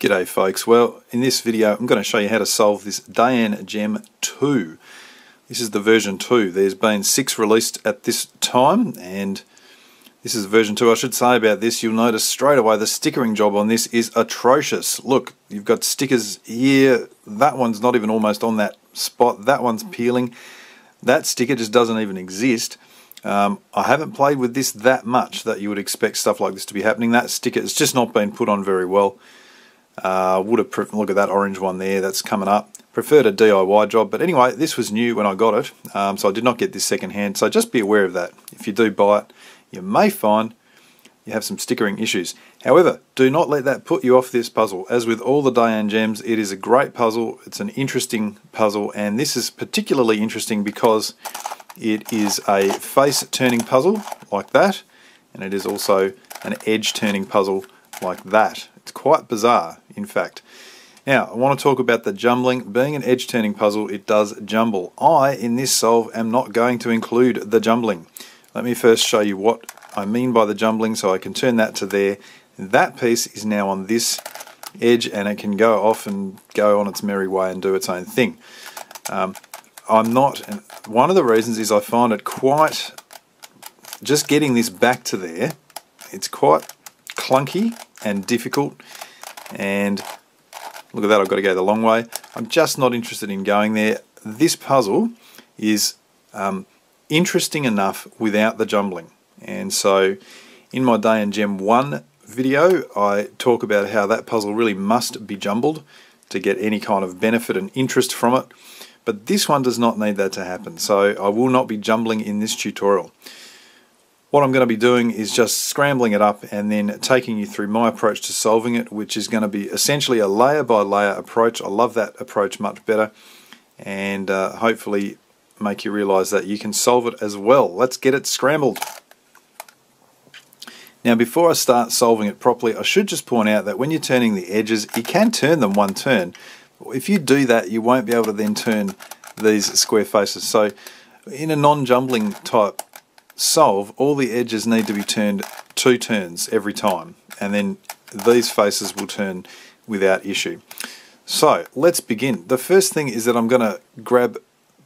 G'day folks, well in this video I'm going to show you how to solve this Dayan Gem 2. This is the version 2. There's been 6 released at this time and this is version 2. I should say about this, you'll notice straight away the stickering job on this is atrocious. Look, you've got stickers here, that one's not even almost on that spot, that one's peeling, that sticker just doesn't even exist. I haven't played with this that much that you would expect stuff like this to be happening. That sticker has just not been put on very well. Look at that orange one there, that's coming up. Preferred a DIY job, but anyway, this was new when I got it, so I did not get this second hand, so just be aware of that. If you do buy it, you may find you have some stickering issues. However, do not let that put you off this puzzle. As with all the Dayan Gems, it is a great puzzle, it's an interesting puzzle, and this is particularly interesting because it is a face turning puzzle like that, and it is also an edge turning puzzle like that. It's quite bizarre, in fact. Now, I want to talk about the jumbling. Being an edge turning puzzle, it does jumble. I, in this solve, am not going to include the jumbling. Let me first show you what I mean by the jumbling, so I can turn that to there. That piece is now on this edge and it can go off and go on its merry way and do its own thing. One of the reasons is I find it quite, just getting this back to there, it's quite clunky and difficult, and look at that, I've got to go the long way. I'm just not interested in going there. This puzzle is interesting enough without the jumbling, and so in my Dayan Gem 1 video I talk about how that puzzle really must be jumbled to get any kind of benefit and interest from it, but this one does not need that to happen, so I will not be jumbling in this tutorial. What I'm going to be doing is just scrambling it up and then taking you through my approach to solving it, which is going to be essentially a layer by layer approach. I love that approach much better, and hopefully make you realise that you can solve it as well. Let's get it scrambled. Now before I start solving it properly, I should just point out that when you're turning the edges, you can turn them one turn. If you do that, you won't be able to then turn these square faces. So in a non-jumbling type solve, all the edges need to be turned 2 turns every time, and then these faces will turn without issue. So let's begin. The first thing is that I'm going to grab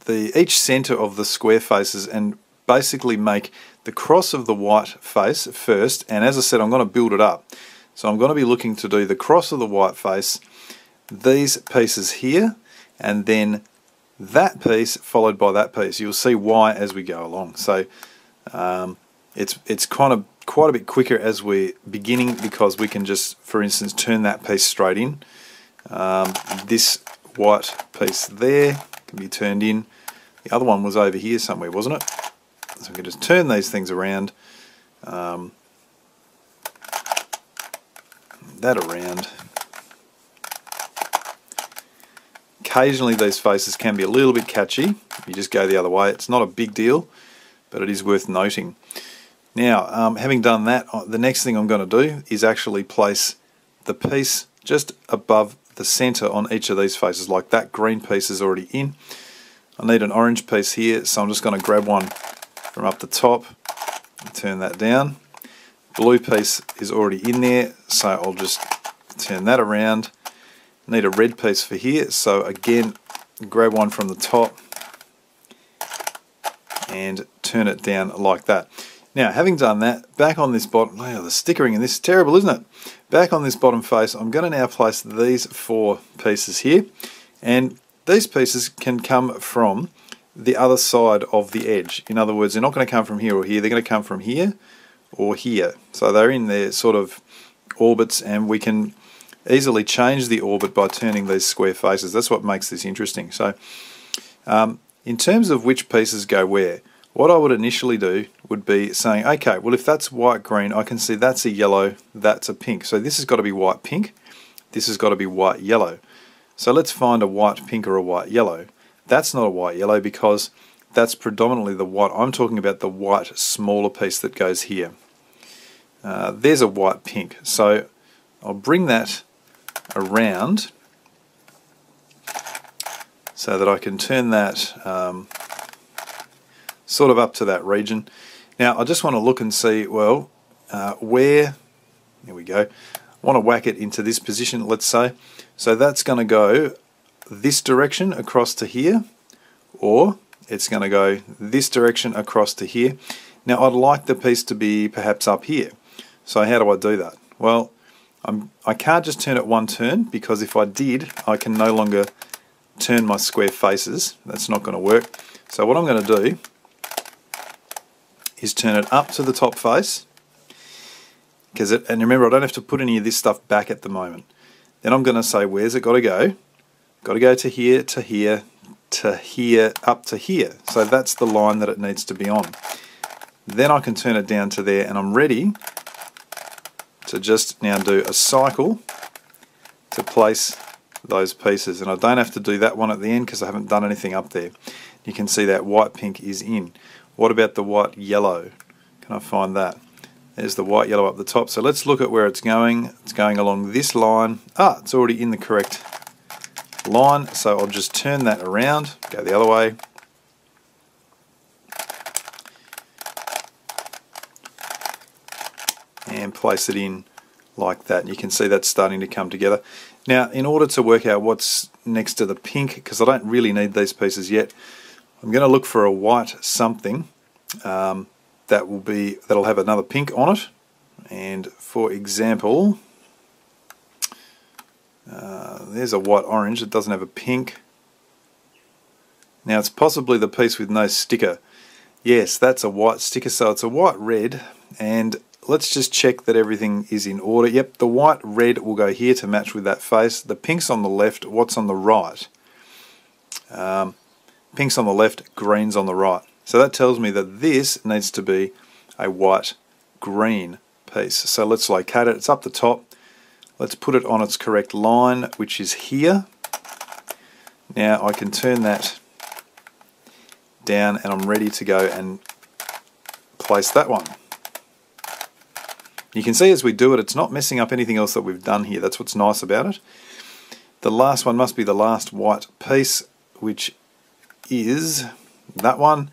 each center of the square faces and basically make the cross of the white face first, and as I said, I'm going to build it up. So I'm going to be looking to do the cross of the white face, these pieces here, and then that piece followed by that piece. You'll see why as we go along. So it's kind of quite a bit quicker as we're beginning, because we can just, for instance, turn that piece straight in. This white piece there can be turned in. The other one was over here somewhere, wasn't it? So we can just turn these things around, that around. Occasionally these faces can be a little bit catchy. You just go the other way. It's not a big deal, but it is worth noting. Now, having done that, the next thing I'm going to do is actually place the piece just above the center on each of these faces. Like that green piece is already in. I need an orange piece here, so I'm just going to grab one from up the top and turn that down. Blue piece is already in there, so I'll just turn that around. Need a red piece for here, so again, grab one from the top and turn it down like that. Now, having done that, back on this bottom, the stickering in this is terrible, isn't it? Back on this bottom face, I'm going to now place these 4 pieces here, and these pieces can come from the other side of the edge. In other words, they're not going to come from here or here, they're going to come from here or here. So they're in their sort of orbits, and we can easily change the orbit by turning these square faces. That's what makes this interesting. So in terms of which pieces go where, what I would initially do would be saying, okay, well if that's white green, I can see that's a yellow, that's a pink. So this has got to be white pink, this has got to be white yellow. So let's find a white pink or a white yellow. That's not a white yellow because that's predominantly the white. I'm talking about the white smaller piece that goes here. There's a white pink. So I'll bring that around so that I can turn that sort of up to that region. Now I just want to look and see, well, where, here we go, want to whack it into this position, let's say. So that's going to go this direction across to here, or it's going to go this direction across to here. Now I'd like the piece to be perhaps up here. So how do I do that? Well, I can't just turn it one turn, because if I did, I can no longer turn my square faces. That's not going to work. So what I'm going to do is turn it up to the top face, and remember, I don't have to put any of this stuff back at the moment. Then I'm going to say, where's it got to go? Got to go to here, to here, to here, up to here. So that's the line that it needs to be on. Then I can turn it down to there, and I'm ready to just now do a cycle to place those pieces. And I don't have to do that one at the end because I haven't done anything up there. You can see that white pink is in. What about the white yellow? Can I find that? There's the white yellow up the top. So let's look at where it's going. It's going along this line. It's already in the correct line. So I'll just turn that around, go the other way. And place it in like that. You can see that's starting to come together. Now, in order to work out what's next to the pink, because I don't really need these pieces yet, I'm going to look for a white something that'll have another pink on it. And for example, there's a white orange. It doesn't have a pink. Now it's possibly the piece with no sticker. Yes, that's a white sticker, so it's a white red. And let's just check that everything is in order. Yep, the white red will go here to match with that face. The pink's on the left. What's on the right? Pink's on the left, green's on the right. So that tells me that this needs to be a white green piece. So let's locate it. It's up the top. Let's put it on its correct line, which is here. Now I can turn that down, and I'm ready to go and place that one. You can see as we do it, it's not messing up anything else that we've done here. That's what's nice about it. The last one must be the last white piece, which is that one.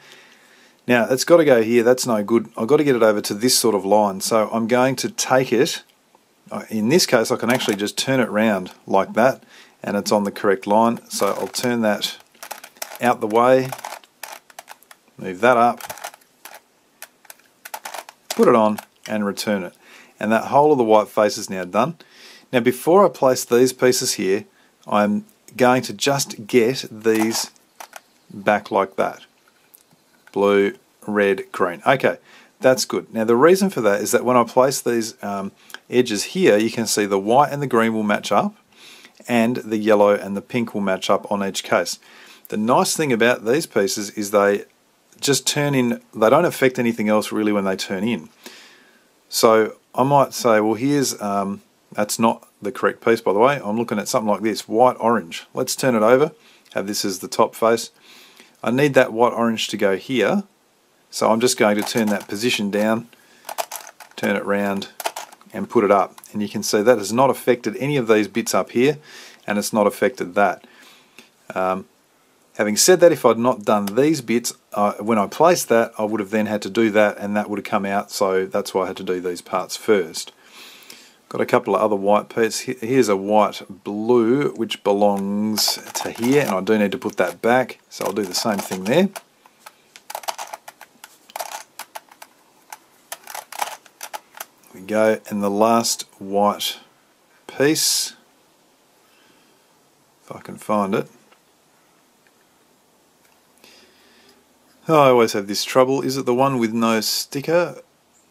Now it's got to go here. That's no good. I've got to get it over to this sort of line. So I'm going to take it. In this case, I can actually just turn it round like that, and it's on the correct line. So I'll turn that out the way, move that up, put it on, and return it. And that whole of the white face is now done. Now before I place these pieces here, I'm going to just get these back like that. Blue, red, green. Okay, that's good. Now the reason for that is that when I place these edges here, you can see the white and the green will match up, and the yellow and the pink will match up on each case. The nice thing about these pieces is they just turn in, they don't affect anything else really when they turn in. So I might say, well, here's, that's not the correct piece, by the way. I'm looking at something like this, white orange. Let's turn it over, have this as the top face. I need that white orange to go here, so I'm just going to turn that position down, turn it round, and put it up. And you can see that has not affected any of these bits up here, and it's not affected that. Having said that, if I'd not done these bits, when I placed that, I would have then had to do that, and that would have come out, so that's why I had to do these parts first. Got a couple of other white pieces. Here's a white blue, which belongs to here, and I do need to put that back, so I'll do the same thing there. There we go, and the last white piece, if I can find it. Oh, I always have this trouble. Is it the one with no sticker?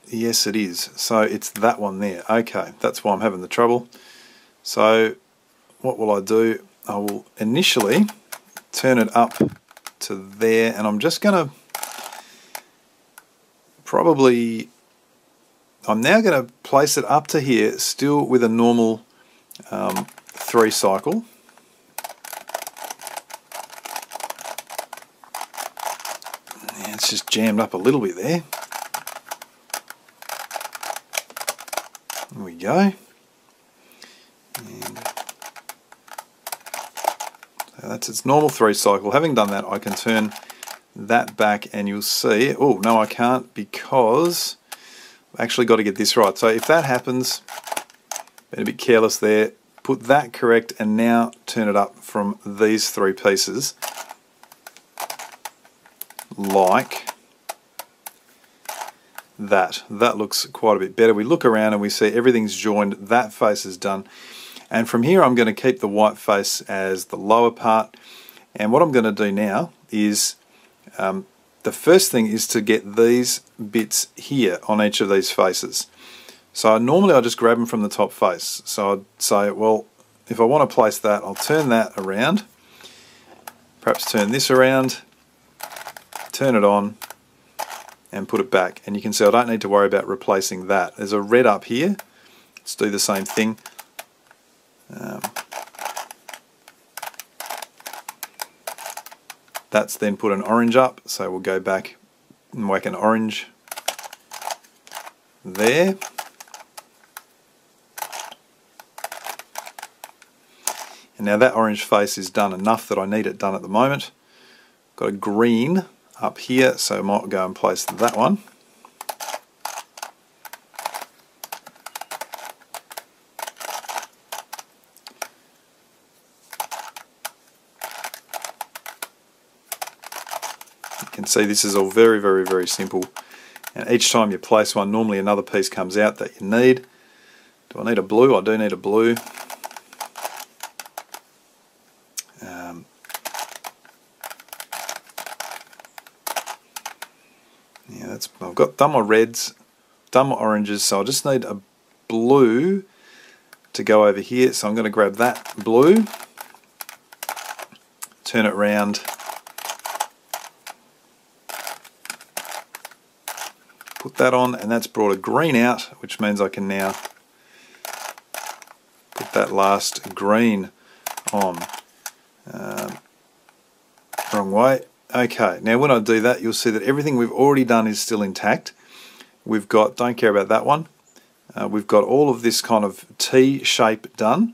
Yes, it is. So it's that one there. Okay, that's why I'm having the trouble. So what will I do? I will initially turn it up to there, and I'm just going to I'm now going to place it up to here, still with a normal 3 cycle. It's just jammed up a little bit there. There we go. And so that's its normal 3 cycle. Having done that, I can turn that back, and you'll see, oh no, I can't, because I've actually got to get this right. So if that happens, Been a bit careless there. Put that correct and now turn it up from these three pieces like that. That looks quite a bit better. We look around and we see everything's joined, that face is done. And from here I'm going to keep the white face as the lower part. And what I'm going to do now is, the first thing is to get these bits here on each of these faces. So normally I just grab them from the top face. So I'd say, well, if I want to place that, I'll turn that around, perhaps turn this around, turn it on, and put it back. And you can see I don't need to worry about replacing that. There's a red up here. Let's do the same thing. That's then put an orange up, so we'll go back and whack an orange there. And now that orange face is done enough that I need it done at the moment. Got a green up here, so I might go and place that one. You can see this is all very, very, very simple. And each time you place one, normally another piece comes out that you need. Do I need a blue? I do need a blue. Yeah, I've got done my reds, done my oranges, so I just need a blue to go over here. So I'm going to grab that blue, turn it round, put that on, and that's brought a green out, which means I can now put that last green on. Wrong way. Okay, now when I do that, you'll see that everything we've already done is still intact. We've got, don't care about that one, we've got all of this kind of T shape done.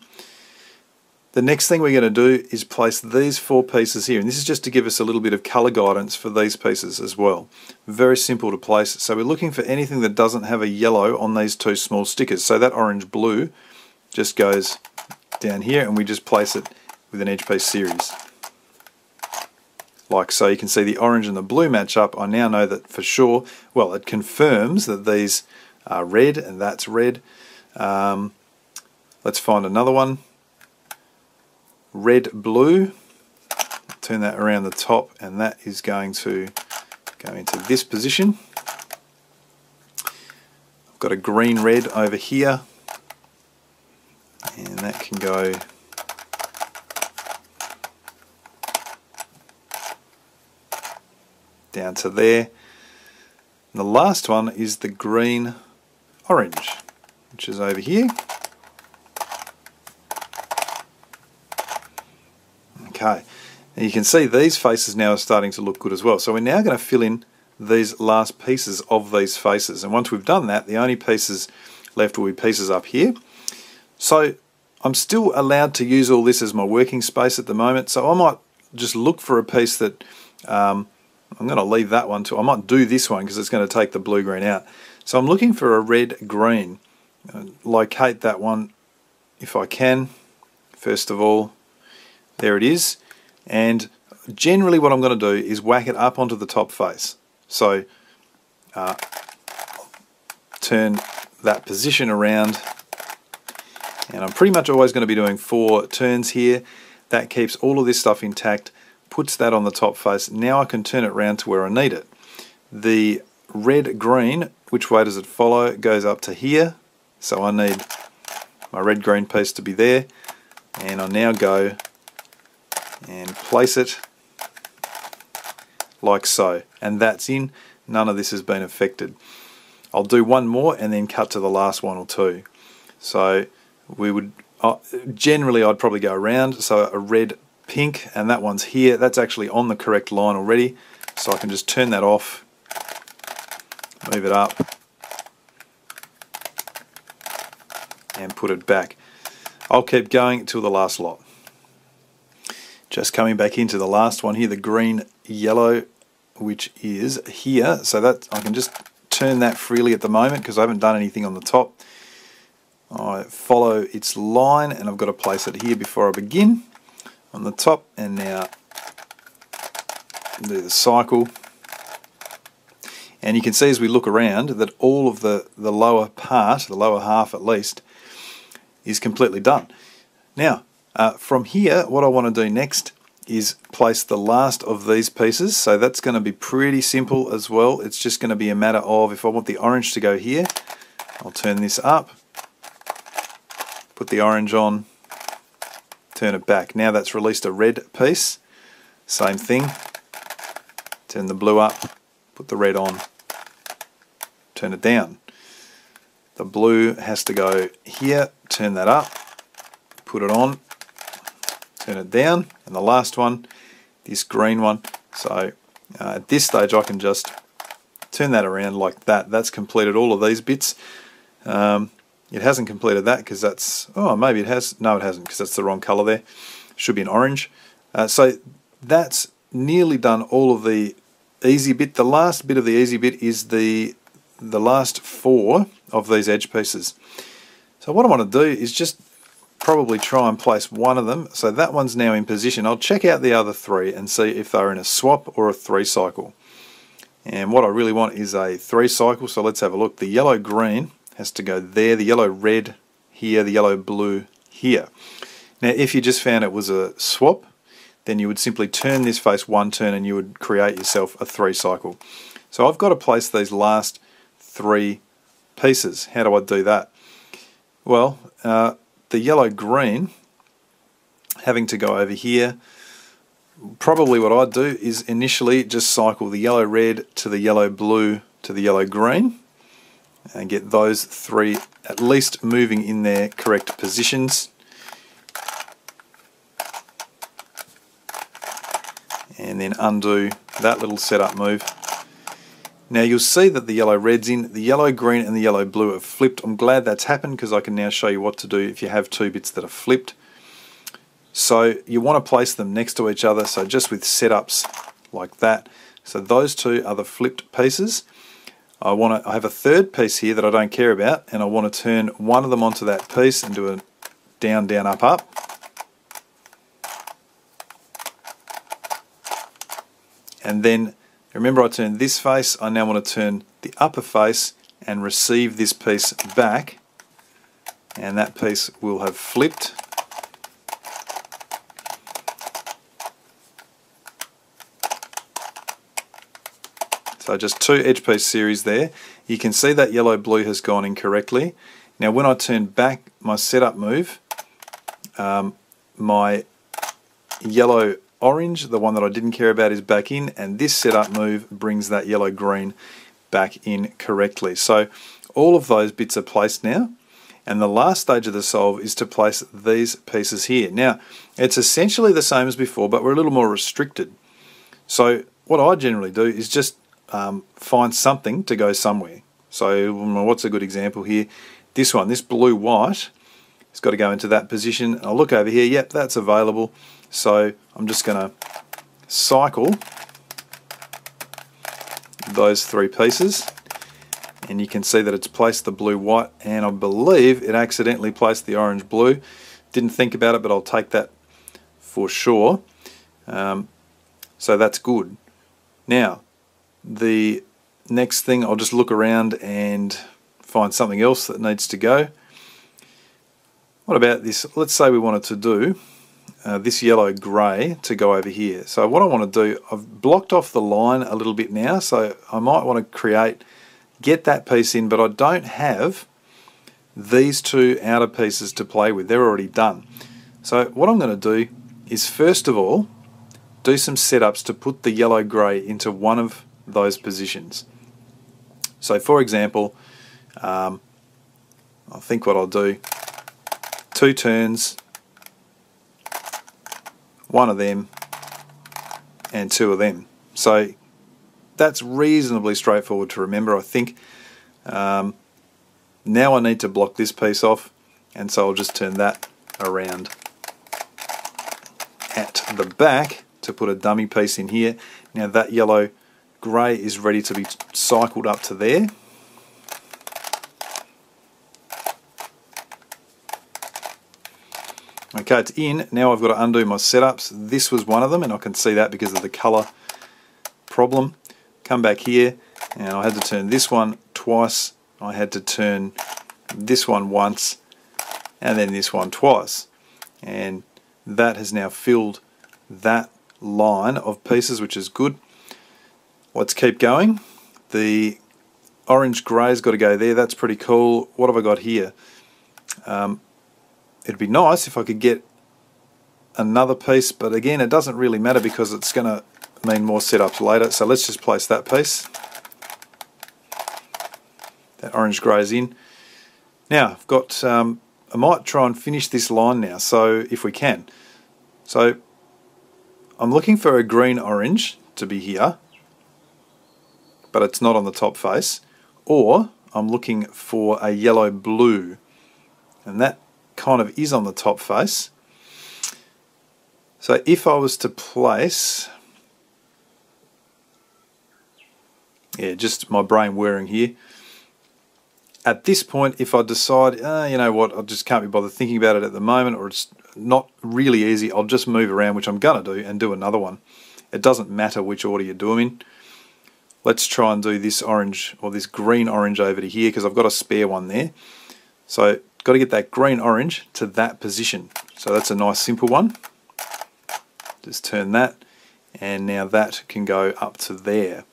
The next thing we're going to do is place these four pieces here, and this is just to give us a little bit of colour guidance for these pieces as well. Very simple to place, so we're looking for anything that doesn't have a yellow on these two small stickers. So that orange blue just goes down here and we just place it with an edge piece series. Like so. You can see the orange and the blue match up. I now know that for sure, well, it confirms that these are red and that's red. Let's find another one. Red, blue. Turn that around the top and that is going to go into this position. I've got a green red over here and that can go down to there. And the last one is the green orange, which is over here. Okay, and you can see these faces now are starting to look good as well. So we're now going to fill in these last pieces of these faces, and once we've done that, the only pieces left will be pieces up here. So I'm still allowed to use all this as my working space at the moment, so I might just look for a piece that I'm going to leave that one too. I might do this one because it's going to take the blue-green out. So I'm looking for a red-green. Locate that one if I can. First of all, there it is. And generally what I'm going to do is whack it up onto the top face. So turn that position around. And I'm pretty much always going to be doing 4 turns here. That keeps all of this stuff intact. Puts that on the top face. Now I can turn it around to where I need it. The red-green, which way does it follow? It goes up to here. So I need my red-green piece to be there. And I now go and place it like so. And that's in. None of this has been affected. I'll do one more and then cut to the last one or two. So we would, generally I'd probably go around. So a red, pink, and that one's here. That's actually on the correct line already, so I can just turn that off, move it up and put it back. I'll keep going until the last lot. Just coming back into the last one here, the green yellow, which is here. So that I can just turn that freely at the moment because I haven't done anything on the top. I follow its line, and I've got to place it here before I begin on the top, and now do the cycle. And you can see as we look around that all of the lower part, the lower half at least, is completely done. Now, from here, what I want to do next is place the last of these pieces. So that's going to be pretty simple as well. It's just going to be a matter of, if I want the orange to go here, I'll turn this up, put the orange on, turn it back. Now that's released a red piece. Same thing, turn the blue up, put the red on, turn it down. The blue has to go here, turn that up, put it on, turn it down, and the last one, this green one. So at this stage I can just turn that around like that. That's completed all of these bits. It hasn't completed that because that's, oh, maybe it has. No, it hasn't, because that's the wrong colour there. Should be an orange. So that's nearly done all of the easy bit. The last bit of the easy bit is the last 4 of these edge pieces. So what I want to do is just probably try and place one of them. So that one's now in position. I'll check out the other 3 and see if they're in a swap or a 3 cycle. And what I really want is a 3 cycle, so let's have a look. The yellow green has to go there, the yellow red here, the yellow blue here. Now if you just found it was a swap, then you would simply turn this face one turn and you would create yourself a 3 cycle. So I've got to place these last 3 pieces. How do I do that? Well, the yellow green having to go over here, probably what I'd do is initially just cycle the yellow red to the yellow blue to the yellow green and get those 3 at least moving in their correct positions. And then undo that little setup move. Now you'll see that the yellow red's in, the yellow green and the yellow blue have flipped. I'm glad that's happened because I can now show you what to do if you have 2 bits that are flipped. So you want to place them next to each other, so just with setups like that. So those 2 are the flipped pieces. I have a 3rd piece here that I don't care about, and I want to turn one of them onto that piece and do a down, down, up, up. And then remember I turned this face, I now want to turn the upper face and receive this piece back, and that piece will have flipped. So just 2 edge piece series there. You can see that yellow blue has gone in correctly. Now when I turn back my setup move, my yellow orange, the one that I didn't care about, is back in, and this setup move brings that yellow green back in correctly. So all of those bits are placed now, and the last stage of the solve is to place these pieces here. Now it's essentially the same as before, but we're a little more restricted. So what I generally do is just find something to go somewhere. So what's a good example here? This one, this blue white, it's got to go into that position. I'll look over here, yep, that's available. So I'm just going to cycle those 3 pieces, and you can see that it's placed the blue white, and I believe it accidentally placed the orange blue. Didn't think about it, but I'll take that for sure. So that's good. Now the next thing, I'll just look around and find something else that needs to go. What about this? Let's say we wanted to do this yellow grey to go over here. So what I want to do, I've blocked off the line a little bit now, so I might want to get that piece in, but I don't have these 2 outer pieces to play with. They're already done. So what I'm going to do is first of all do some setups to put the yellow grey into one of those positions. So for example, I think what I'll do, 2 turns, 1 of them and 2 of them. So that's reasonably straightforward to remember, I think. Now I need to block this piece off, and so I'll just turn that around at the back to put a dummy piece in here. Now that yellow grey is ready to be cycled up to there. Okay, it's in. Now I've got to undo my setups. This was one of them, and I can see that because of the colour problem. Come back here, and I had to turn this one twice. I had to turn this one once, and then this one twice. And that has now filled that line of pieces, which is good. Let's keep going. The orange grey's got to go there. That's pretty cool. What have I got here? It'd be nice if I could get another piece, but again, it doesn't really matter because it's going to mean more setups later. So let's just place that piece. That orange grey's in. Now I've got. I might try and finish this line now. So if we can. So I'm looking for a green orange to be here, but it's not on the top face, or I'm looking for a yellow blue, and that kind of is on the top face. So if I was to place, yeah, just my brain whirring here. At this point, if I decide, you know what, I just can't be bothered thinking about it at the moment, or it's not really easy, I'll just move around, which I'm going to do, and do another one. It doesn't matter which order you do them in. Let's try and do this orange, or this green orange over to here, because I've got a spare one there. So, got to get that green orange to that position. So that's a nice simple one. Just turn that, and now that can go up to there.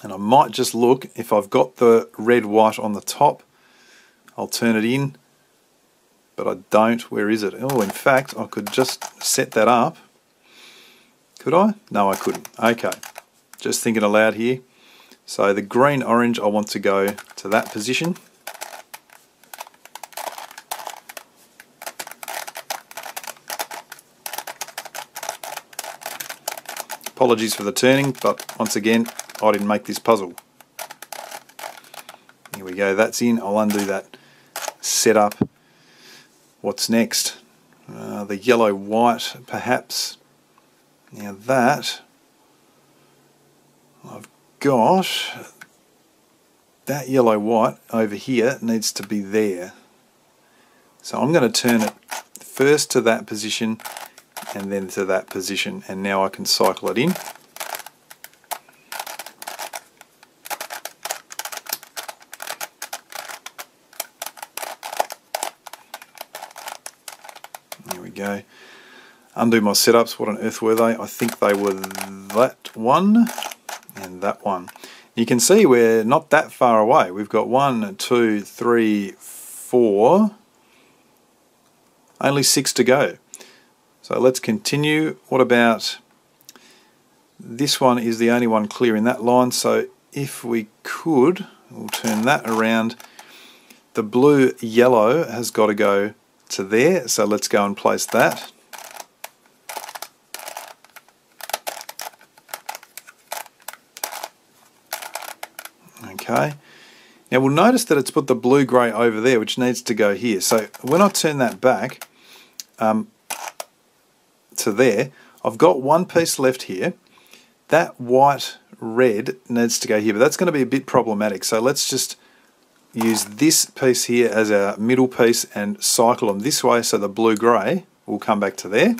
And I might just look, if I've got the red white on the top, I'll turn it in, but I don't. Where is it? Oh, in fact, I could just set that up. Could I? No, I couldn't. Okay, just thinking aloud here. So the green orange, I want to go to that position. Apologies for the turning, but once again, I didn't make this puzzle. Here we go, that's in. I'll undo that setup. What's next? The yellow-white, perhaps. Now that, I've got that yellow-white over here needs to be there. So I'm going to turn it first to that position and then to that position, and now I can cycle it in. There we go. Undo my setups. What on earth were they? I think they were that one and that one. You can see we're not that far away. We've got 1, 2, 3, 4, only 6 to go. So let's continue. What about this one? Is the only one clear in that line, so if we could, we'll turn that around. The blue yellow has got to go to there, so let's go and place that. Okay, now we'll notice that it's put the blue grey over there, which needs to go here. So when I turn that back to there, I've got one piece left here. That white red needs to go here, but that's going to be a bit problematic. So let's just use this piece here as our middle piece and cycle them this way, so the blue grey will come back to there.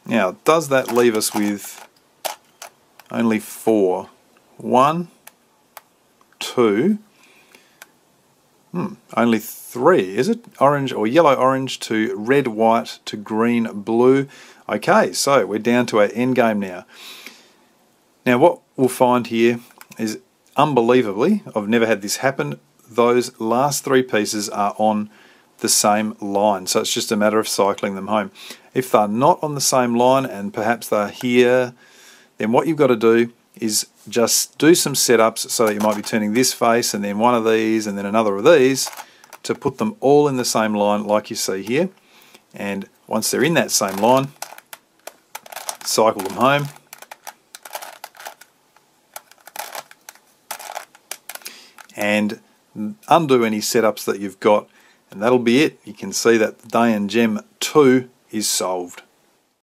Now, does that leave us with only 4? 1, 2, only 3, is it? Orange or yellow orange to red white to green blue. Okay, so we're down to our end game now. Now what we'll find here is, unbelievably, I've never had this happen, those last 3 pieces are on the same line, so it's just a matter of cycling them home. If they're not on the same line and perhaps they're here, then what you've got to do is just do some setups, so that you might be turning this face and then one of these and then another of these to put them all in the same line like you see here. And once they're in that same line, cycle them home. And undo any setups that you've got, and that'll be it. You can see that the Dayan Gem 2 is solved.